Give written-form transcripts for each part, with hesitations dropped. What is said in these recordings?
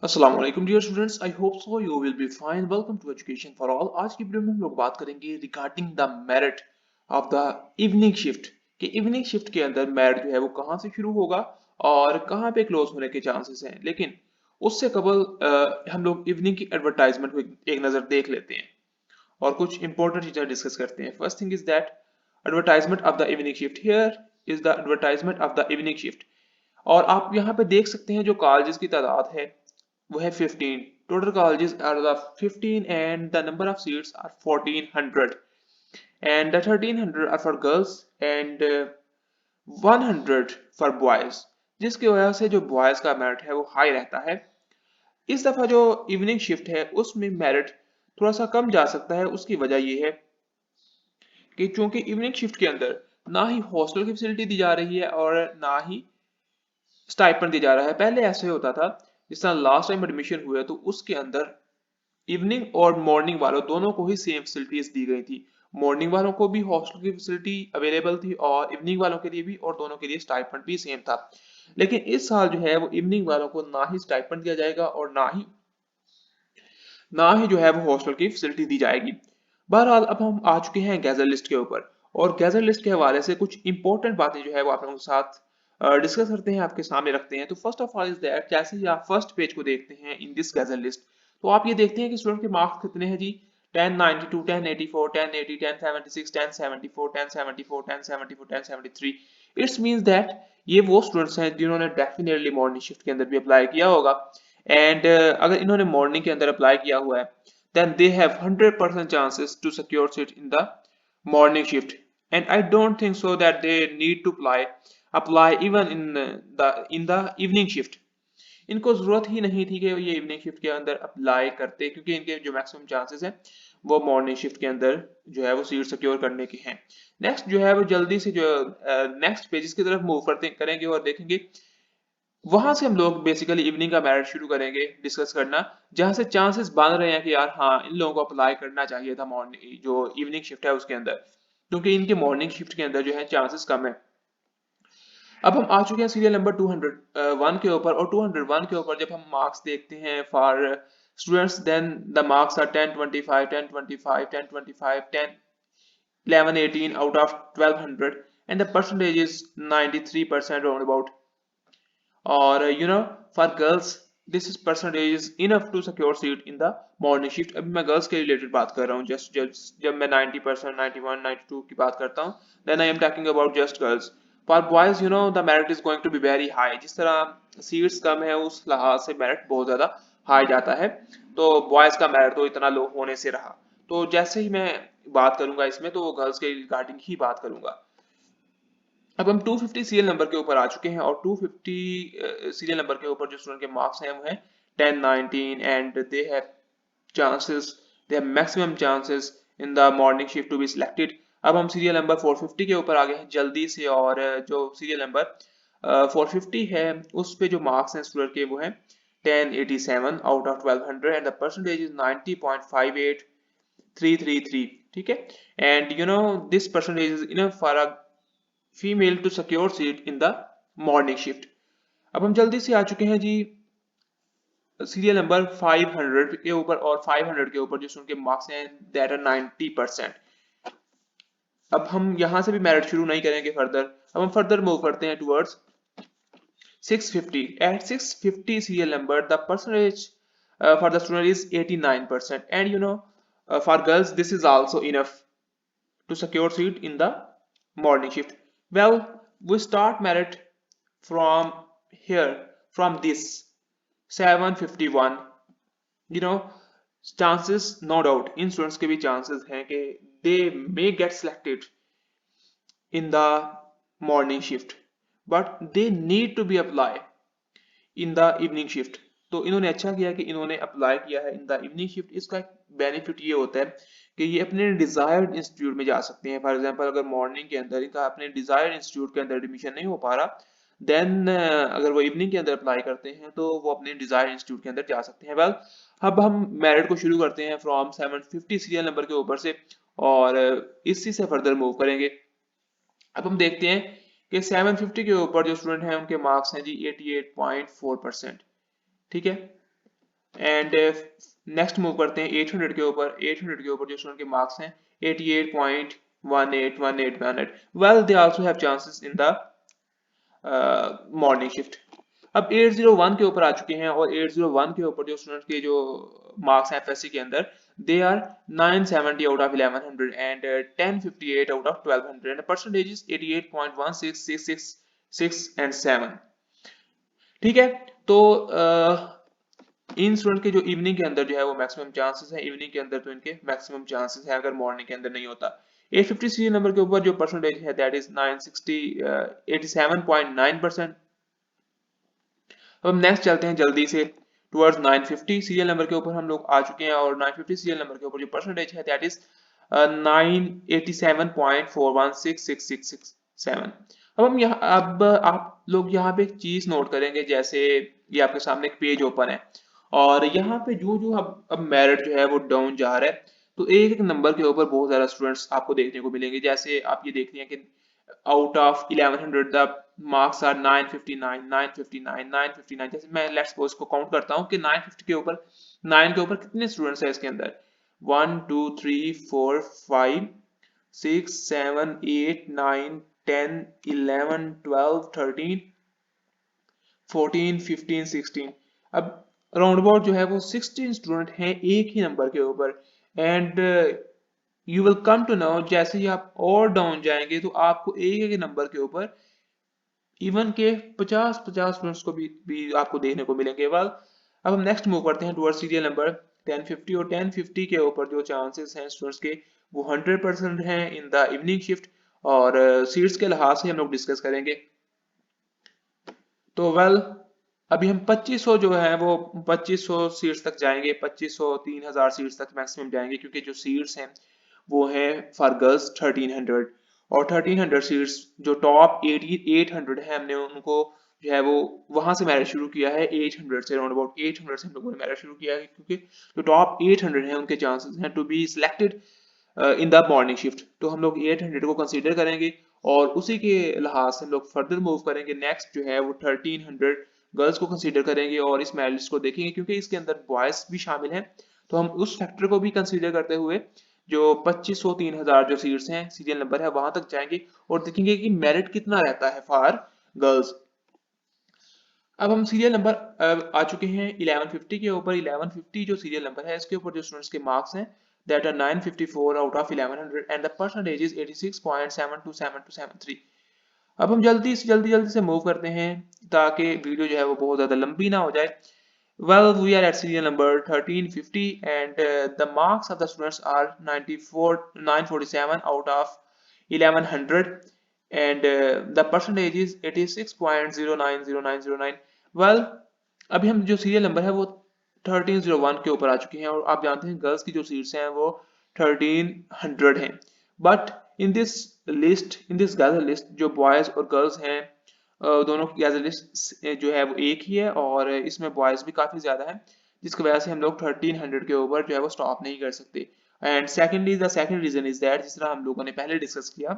अस्सलाम वालेकुम dear students, I hope so you will be fine. Welcome to Education for All. आज की video में हम लोग बात करेंगे regarding the merit of the evening shift कि इवनिंग शिफ्ट के अंदर मेरिट जो है वो कहाँ से शुरू होगा और कहाँ पे क्लोज होने के चांसेस हैं। लेकिन उससे कबल हम लोग इवनिंग की एडवर्टाइजमेंट को एक नज़र देख लेते हैं और कुछ इंपॉर्टेंट चीज़ें डिस्कस करते हैं। First thing is that advertisement of the evening shift. Here is the advertisement of the evening shift. और आप यहाँ पे देख सकते हैं जो कॉलेजेस की तादाद है वो है 15। Total colleges are the 15 and the number of seats are 1400 and the 1300 are for girls and 100 for boys, जिसकी वजह से जो बॉयज का मेरिट है वो हाई रहता है। इस दफा जो इवनिंग शिफ्ट है उसमें मेरिट थोड़ा सा कम जा सकता है। उसकी वजह ये है कि चूंकि इवनिंग शिफ्ट के अंदर ना ही हॉस्टल की फैसिलिटी दी जा रही है और ना ही स्टाइपेंड दिया जा रहा है। पहले ऐसे होता था, जिस तरह लास्ट टाइम एडमिशन हुआ तो उसके अंदर इवनिंग और मॉर्निंग वालों दोनों को ही सेम फैसिलिटीज दी गई थी। मॉर्निंग वालों को भी हॉस्टल की फैसिलिटी अवेलेबल थी और इवनिंग वालों के लिए भी, और दोनों के लिए स्टाइपेंड भी सेम था। लेकिन इस साल जो है वो इवनिंग वालों को ना ही स्टाइपेंड दिया जाएगा और ना ही जो है वो हॉस्टल की फैसिलिटी दी जाएगी। बहरहाल अब हम आ चुके हैं गैजर लिस्ट के ऊपर और गैजर लिस्ट के हवाले से कुछ इंपॉर्टेंट बातें जो है वो आप लोगों के साथ डिस्कस करते हैं, आपके सामने रखते हैं। तो first of all is that, जैसे ही आप फर्स्ट पेज को देखते हैं इन दिस गैजर लिस्ट, तो आप ये देखते हैं कि स्टूडेंट के मार्क्स कितने हैं जी। 1092, 1084, 1080, 1076, 1074, 1074, 1074, 1073। इट्स मींस दैट ये वो स्टूडेंट्स हैं जिन्होंने डेफिनेटली मॉर्निंग शिफ्ट के अंदर भी अप्लाई किया होगा। एंड अगर इन्होंने मॉर्निंग के अंदर अप्लाई किया हुआ है then they have 100% chances to secure seat in the morning shift, and I don't think so that they need to apply even in the evening shift। इनको जरूरत ही नहीं थी कि ये इवनिंग शिफ्ट के अंदर अप्लाई करते, क्योंकि इनके जो मैक्सिमम चांसेस हैं वो मॉर्निंग शिफ्ट के अंदर जो है वो सीट सिक्योर करने के हैं। नेक्स्ट जो है वो जल्दी से जो नेक्स्ट पेजेस की तरफ मूव करते करेंगे और देखेंगे। वहां से हम लोग बेसिकली इवनिंग का मैरिट शुरू करेंगे डिस्कस करना, जहां से चांसेस बन रहे हैं कि यार हाँ इन लोगों को अप्लाई करना चाहिए था मॉर्निंग जो इवनिंग शिफ्ट है उसके अंदर, क्योंकि इनके मॉर्निंग शिफ्ट के अंदर जो है चांसेस कम है। अब हम आ चुके हैं सीरियल नंबर 201 के ऊपर, और 201 के ऊपर जब हम मार्क्स देखते हैं for students, then the marks are 1025, 1025, 1025, 10 11, 18 out of 1200, and the percentage is 93% roundabout। और for girls this is percentage is enough to secure seat in the morning shift. अभी मैं गर्ल्स के रिलेटेड बात कर रहा हूँ। जस्ट जब मैं 90%, 91, 92 की बात करता हूँ, then I am talking about just girls. For boys the merit is going to be very high. जिस तरह सीट्स कम है उस लिहाज से मेरिट बहुत ज्यादा हाई जाता है, तो बॉयज का मेरिट तो इतना लो होने से रहा। तो जैसे ही मैं बात करूंगा इसमें तो गर्ल्स के रिगार्डिंग ही बात करूंगा। अब हम 250 सीरियल नंबर के ऊपर आ चुके हैं और 250 सीरियल नंबर के ऊपर जो स्टूडेंट के मार्क्स हैं वो हैं 1019 and they have chances, they have maximum chances in the morning shift to be selected. अब हम सीरियल नंबर 450 के ऊपर आ गए हैं जल्दी से, और जो सीरियल नंबर 450 है उस पे जो मार्क्स हैं स्टूडेंट के वो हैं 1087 out of 1200 and the percentage is 90.58333। ठीक है, and this percentage is enough for a female to secure seat in the morning shift. अब हम जल्दी से आ चुके हैं जी सीरियल नंबर 500 के ऊपर, और 500 के ऊपर जो उनके मार्क्स हैं दैट आर 90%। अब हम यहां से भी मेरिट शुरू नहीं करेंगे फर्दर। अब हम फर्दर मूव करते हैं towards 650। At 650 serial number the percentage for the student is 89%, and for girls this is also enough to secure seat in the morning shift। Well, we start merit from here, from this 751। you know chances, no doubt in students के भी chances हैं कि they may get selected in the morning shift, but they need to be apply in the evening shift. तो इन्होंने अच्छा किया कि इन्होंने अप्लाई किया है इन द इवनिंग शिफ्ट। इसका एक बेनिफिट ये होता है कि ये अपने डिजायर्ड इंस्टीट्यूट में जा सकते हैं। फॉर एग्जांपल अगर मॉर्निंग के अंदर इनका अपने डिजायर्ड इंस्टीट्यूट के अंदर एडमिशन नहीं हो पा रहा, देन अगर वो इवनिंग के अंदर अप्लाई करते हैं तो वो अपने डिजायर्ड इंस्टीट्यूट के अंदर जा सकते हैं। वेल, अब हम मेरिट को शुरू करते हैं फ्रॉम 750 सीरियल नंबर के ऊपर से, और इसी से फर्दर मूव करेंगे। अब हम देखते हैं कि 750 के ऊपर जो स्टूडेंट हैं उनके मार्क्स हैं जी 88.4%। ठीक है, एंड नेक्स्ट मूव करते हैं 800 के ऊपर। 800 के ऊपर जो स्टूडेंट के मार्क्स हैं 88.181818। Well they also have chances in the morning shift. अब 801 के ऊपर आ चुके हैं और 801 के ऊपर जो स्टूडेंट्स के जो मार्क्स हैं एफएससी के अंदर they are 970 out of 1100 and 1058 out of 1200 and percentage is 88.16666 and 7। ठीक है, तो इन स्टूडेंट के जो इवनिंग के अंदर जो है वो मैक्सिमम चांसेस है, इवनिंग के अंदर तो इनके मैक्सिमम चांसेस है अगर मॉर्निंग के अंदर नहीं होता। 850 सीरियल नंबर के ऊपर जो परसेंटेज है दैट इज 960 87.9%। अब हम नेक्स्ट चलते हैं जल्दी से टुवर्ड्स 950 सीरियल नंबर के ऊपर हम लोग आ चुके हैं और 950 सीरियल नंबर के ऊपर जो परसेंटेज है दैट इज 987.41666667। अब आप लोग यहाँ पे एक चीज नोट करेंगे, जैसे ये आपके सामने एक पेज ओपन है और यहाँ पे जो जो अब मेरिट जो है वो डाउन जा रहा है, तो एक एक नंबर के ऊपर बहुत ज्यादा स्टूडेंट्स आपको देखने को मिलेंगे। जैसे आप ये देख रहे हैं कि out of 1100 the marks are 959 959 959। जैसे मैं लेट्स सपोज को काउंट करता हूँ कि 950 के ऊपर 9 के ऊपर कितने स्टूडेंट्स हैं इसके अंदर 1 2 3 4 5 6 7 8 9 10 11 12 13 14 15 16। अब राउंड अबाउट जो है वो 16 स्टूडेंट हैं एक ही नंबर के ऊपर and you will come to know जैसे ही आप और डाउन जाएंगे तो आपको एक एक नंबर के ऊपर इवन के 50-50 स्टूडेंट्स को भी आपको देखने को मिलेंगे। वेल अब हम नेक्स्ट मूव करते हैं टुवर्ड्स सीरियल नंबर 1050 और 1050 के ऊपर जो चांसेस हैं स्टूडेंट्स के वो 100% हैं इन द इवनिंग शिफ्ट और सीट्स के लिहाज से हम लोग डिस्कस करेंगे। तो वेल अभी हम 2500 जो है वो 2500 सीट्स तक जाएंगे, 2500 3000 सीट्स तक मैक्सिमम जाएंगे क्योंकि जो सीट्स हैं वो है फॉर गर्ल्स 1300 और 1300 सीट्स जो टॉप 800 है हमने उनको जो है वो वहां से मैरिज शुरू किया है 800 से, अराउंड अबाउट 800 से हम लोगों ने मैरिज शुरू किया है क्योंकि जो टॉप 800 है उनके चांसेस हैं to be selected in the morning shift. तो हम लोग 800 को कंसीडर करेंगे और उसी के लिहाज से हम लोग फर्दर मूव करेंगे। नेक्स्ट जो है वो 1300 गर्ल्स को कंसीडर करेंगे और इस मेरिट लिस्ट को देखेंगे क्योंकि इसके अंदर बॉयज भी शामिल हैं, तो हम उस फैक्टर को भी कंसीडर करते हुए जो 2500 3000 जो सीट्स हैं सीरियल नंबर है वहां तक जाएंगे और देखेंगे कि मेरिट कितना रहता है फॉर गर्ल्स। अब हम सीरियल नंबर आ चुके हैं 1150 के ऊपर। 1150 जो सीरियल नंबर है इसके ऊपर जो स्टूडेंट्स के मार्क्स हैं that are 954 out of 1100 and the percentage is 86.727273। अब हम जल्दी से मूव करते हैं ताकि वीडियो जो है वो बहुत ज़्यादा लंबी ना हो जाए। Well, we are at serial number 1350 and the marks of the students are 947 out of 1100 and the percentage is 86.090909। Well, अभी हम जो सीरियल नंबर है वो 1301 के ऊपर आ चुके हैं और आप जानते हैं गर्ल्स की जो सीट्स हैं वो 1300 हैं। But in this gather list जो बॉयज और गर्ल्स हैं दोनों की गैदर लिस्ट जो है वो एक ही है और इसमें बॉयज भी काफी ज्यादा है जिसकी वजह से हम लोग 1300 के ऊपर जो है वो स्टॉप नहीं कर सकते। And secondly the second reason is that जिस तरह हम लोगों ने पहले डिस्कस किया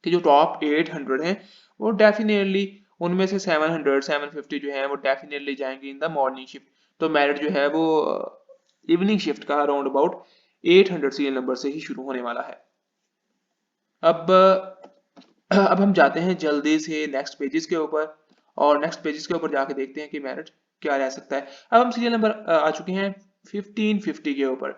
कि जो टॉप 800 हैं वो डेफिनेटली उनमें से 700 750 जो है वो डेफिनेटली जाएंगे इन द मॉर्निंग शिफ्ट। तो मेरिट जो है वो इवनिंग शिफ्ट का अराउंड अबाउट 800 सीरियल नंबर से ही शुरू होने वाला है। अब हम जाते हैं जल्दी से नेक्स्ट पेजेस के ऊपर और नेक्स्ट पेजेस के ऊपर जाके देखते हैं कि मेरिट क्या रह सकता है। अब हम सीरियल नंबर आ चुके हैं 1550 के ऊपर।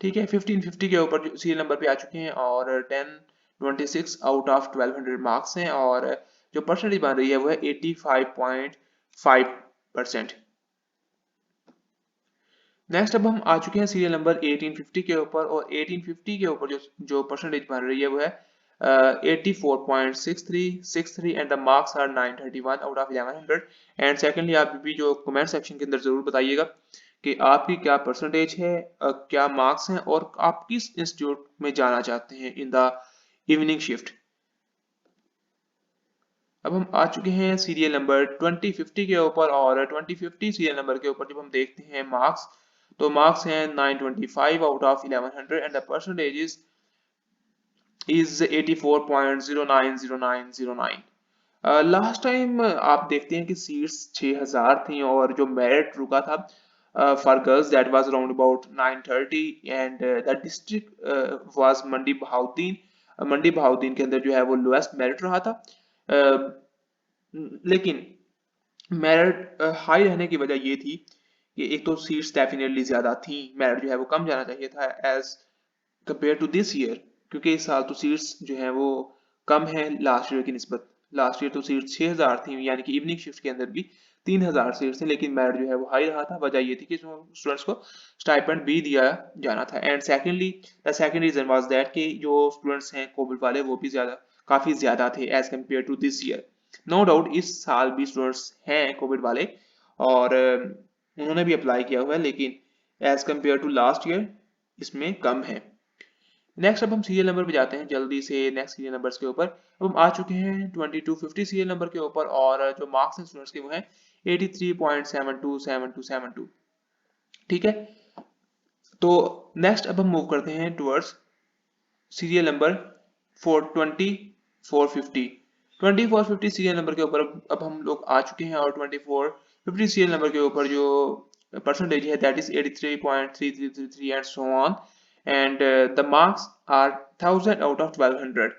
ठीक है, 1550 के ऊपर सीरियल नंबर पे आ चुके हैं और 1026 आउट ऑफ 1200 मार्क्स हैं और जो परसेंटेज बन रही है वो है 85.5%। नेक्स्ट अब हम आ चुके हैं सीरियल नंबर 1850 के ऊपर और 1850 के ऊपर जो परसेंटेज बन रही है वो है 84.6363 and the marks are 931 out of 1100। And secondly आप भी जो कमेंट सेक्शन के अंदर जरूर बताइएगा कि आपकी क्या परसेंटेज है, क्या मार्क्स हैं और आप किस इंस्टीट्यूट में जाना चाहते हैं इन द इवनिंग शिफ्ट। अब हम आ चुके हैं सीरियल नंबर 2050 के ऊपर और 2050 सीरियल नंबर के ऊपर जब हम देखते हैं मार्क्स तो मार्क्स हैं 925 out of 1100 and the percentage is 84.090909। Last time आप देखते हैं कि सीट्स 6000 थी और जो मेरिट रुका था for girls that was around about 9:30 and the district was मंडी बहाउद्दीन. मंडी बहाउद्दीन के अंदर जो है वो लोएस्ट मेरिट रहा था. uh, लेकिन मेरिट हाई रहने की वजह ये थी कि एक तो सीट्स डेफिनेटली ज्यादा थी, मेरिट जो है वो कम जाना चाहिए था as compare to this year, क्योंकि इस साल तो सीट्स जो है वो कम है लास्ट ईयर की निस्बत. लास्ट ईयर तो सीट 6000 थी, यानी कि इवनिंग शिफ्ट के अंदर भी 3000 सीट्स थे, लेकिन मेरिट जो है वो हाई रहा था. वजह ये थी कि स्टूडेंट्स को स्टाइपेंड भी दिया जाना था. And secondly the second reason was that कि जो स्टूडेंट्स हैं कोविड वाले वो भी काफी ज्यादा थे as compare to this year. No doubt इस साल भी स्टूडेंट्स हैं कोविड वाले और उन्होंने भी अप्लाई किया हुआ है, लेकिन as compare to last year इसमें कम है. नेक्स्ट अब हम सीरियल नंबर पे जाते हैं जल्दी से. नेक्स्ट सीरियल नंबर्स के ऊपर अब हम आ चुके हैं 2250 सीरियल नंबर के ऊपर और जो मार्क्स हैं स्टूडेंट्स के वो हैं 83.727272. ठीक है, तो नेक्स्ट अब हम मूव करते हैं towards serial number 450 2450 serial number के ऊपर अब हम लोग आ चुके हैं और 2450 सीरियल नंबर के ऊपर जो परसेंटेज है that is 83.3333 and so on and the marks are 1000 out of 1200.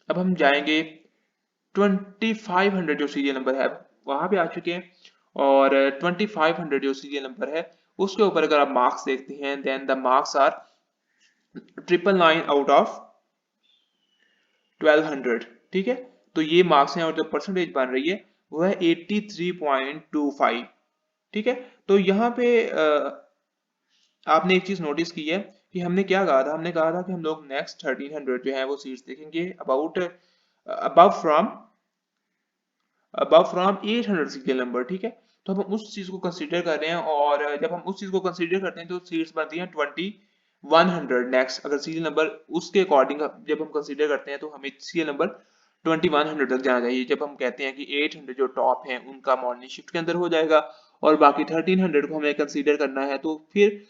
अब हम जाएंगे 2500 जो सीरियल नंबर है वहां पे आ चुके हैं और 2500 जो सीरियल नंबर है उसके ऊपर अगर आप मार्क्स देखते हैं then the marks are 999 out of 1200. ठीक है, तो ये मार्क्स हैं और जो परसेंटेज बन रही है वो है 83.25. ठीक है, तो यहाँ पे आपने एक चीज नोटिस की है कि हमने क्या कहा था, हमने कहा था कि हम लोग नेक्स्ट 1300 जो है वो सीट्स देखेंगे about above from 800 serial number. ठीक है, तो हम उस चीज को कंसीडर कर रहे हैं और जब हम उस चीज को कंसीडर करते हैं तो सीट्स बनती हैं 2100. नेक्स्ट अगर सीरियल नंबर उसके अकॉर्डिंग जब हम कंसीडर करते हैं तो हमें सीरियल नंबर 2100 तक जाना चाहिए. जब हम कहते हैं कि 800 जो टॉप हैं उनका मॉर्निंग शिफ्ट के अंदर हो जाएगा और बाकी 1300 को हमें कंसीडर करना है, तो फिर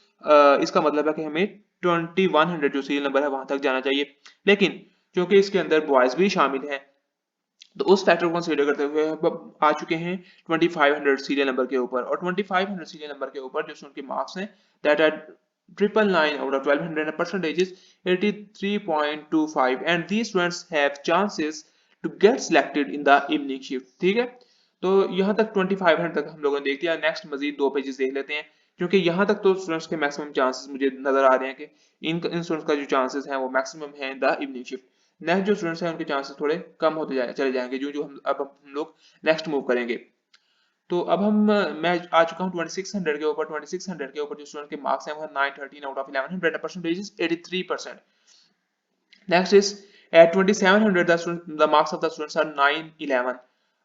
इसका मतलब है कि हमें 2100 जो सीरियल नंबर है वहां तक जाना चाहिए. लेकिन क्योंकि इसके अंदर बॉयज भी शामिल हैं तो उस फैक्टर को कंसीडर करते हुए अब आ चुके हैं 2500 सीरियल नंबर के ऊपर और 2500 सीरियल नंबर के ऊपर जो उनके मार्क्स हैं that are 999 out of 1200 and percentage is 83.25 and these students have chances to get selected in the evening shift. ठीक है, तो यहाँ तक 2500 तक हम लोगों ने देख लिया. नेक्स्ट मजीद दो पेजेस देख लेते हैं क्योंकि यहाँ तक तो स्टूडेंट्स के मैक्सिमम चांसेस मुझे नजर आ रहे हैं कि इन स्टूडेंट्स का जो चांसेस हैं वो मैक्सिमम है इन द इवनिंग शिफ्ट. नेक्स्ट जो स्टूडेंट्स हैं उनके चांसेस थोड़े कम होते चले जाएंगे जो जो हम लोग नेक्स्ट मूव करेंगे. तो अब मैं आ चुका हूँ 2600 के ऊपर. 2600 के ऊपर जो स्टूडेंट के मार्क्स हैं वो 913 out of 1100 percentage is 83%. Next is at 2700 the marks of the students are 911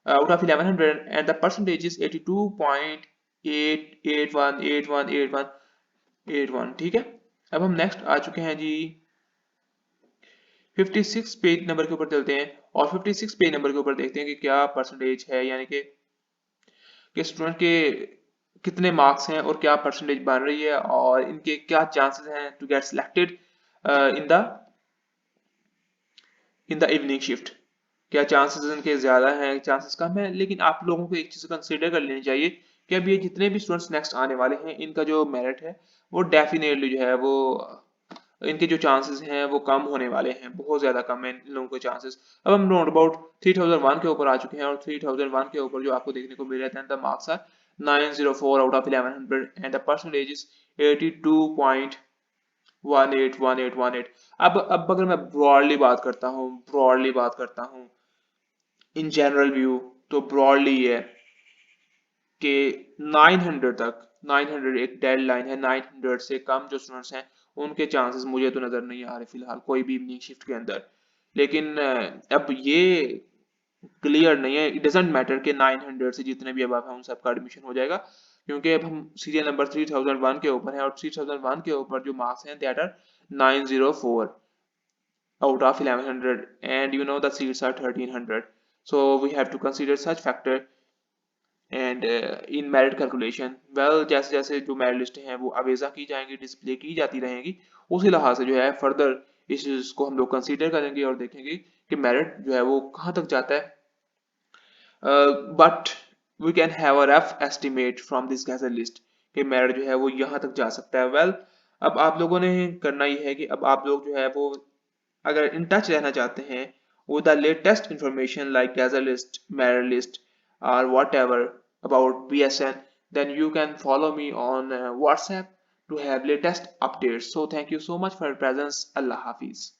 out of 1100 and the percentage is 82.881818181. ठीक है, अब हम नेक्स्ट आ चुके हैं जी 56 पेज नंबर के ऊपर चलते हैं और 56 पेज नंबर के ऊपर देखते हैं कि क्या परसेंटेज है, यानी कि स्टूडेंट के कितने मार्क्स हैं और क्या परसेंटेज बन रही है और इनके क्या चांसेस हैं to get selected in the evening shift. क्या चांसेस इनके ज्यादा हैं, चांसेस कम है. लेकिन आप लोगों को एक चीज कंसीडर कर लेनी चाहिए कि अब ये जितने भी स्टूडेंट्स नेक्स्ट आने वाले हैं इनका जो मेरिट है वो डेफिनेटली जो है वो इनके जो चांसेस हैं वो कम होने वाले हैं, बहुत ज्यादा कम है इन लोगों के चांसेस. अब हम राउंड अबाउट 3001 के ऊपर आ चुके हैं और 3001 के ऊपर जो आपको देखने को मिल रहा है the marks are 904 out of 1100 and the percentage is 82.181818. अब अगर मैं ब्रॉडली बात करता हूँ इन जनरल व्यू तो ब्रॉडली है कि 900 तक 900 एक डेड लाइन है. 900 से कम जो स्टूडेंट्स हैं उनके चांसेस मुझे तो नजर नहीं आ रहे फिलहाल कोई भी इवनिंग शिफ्ट के अंदर. लेकिन अब ये क्लियर नहीं है, इट डजंट मैटर कि 900 से जितने भी अब हैं उन सबका एडमिशन हो जाएगा क्योंकि अब हम सीरियल नंबर 3001 के ऊपर हैं और 3001 के ऊपर जो मार्क्स हैं that are 904 out of 1100 and you know the seats are 1300, so we have to consider such factor and in merit calculation. well जैसे जैसे जो मेरिट लिस्ट हैं वो अवेजा की जाएंगी, डिस्प्ले की जाती रहेंगी, उसी लिहाज से जो है फर्दर इस चीज को हम लोग कंसीडर करेंगे और देखेंगे कि मेरिट जो है वो कहाँ तक जाता है. but we can have a rough estimate from this gazette list कि मेरिट जो है वो यहाँ तक जा सकता है। वेल, अब आप लोगों ने करना ये है कि अब आप लोग जो है वो अगर इन टच रहना चाहते हैं with the latest information like Gaza list, merit list, or whatever about BSN, then you can follow me on WhatsApp to have latest updates. So thank you so much for your presence. Allah Hafiz.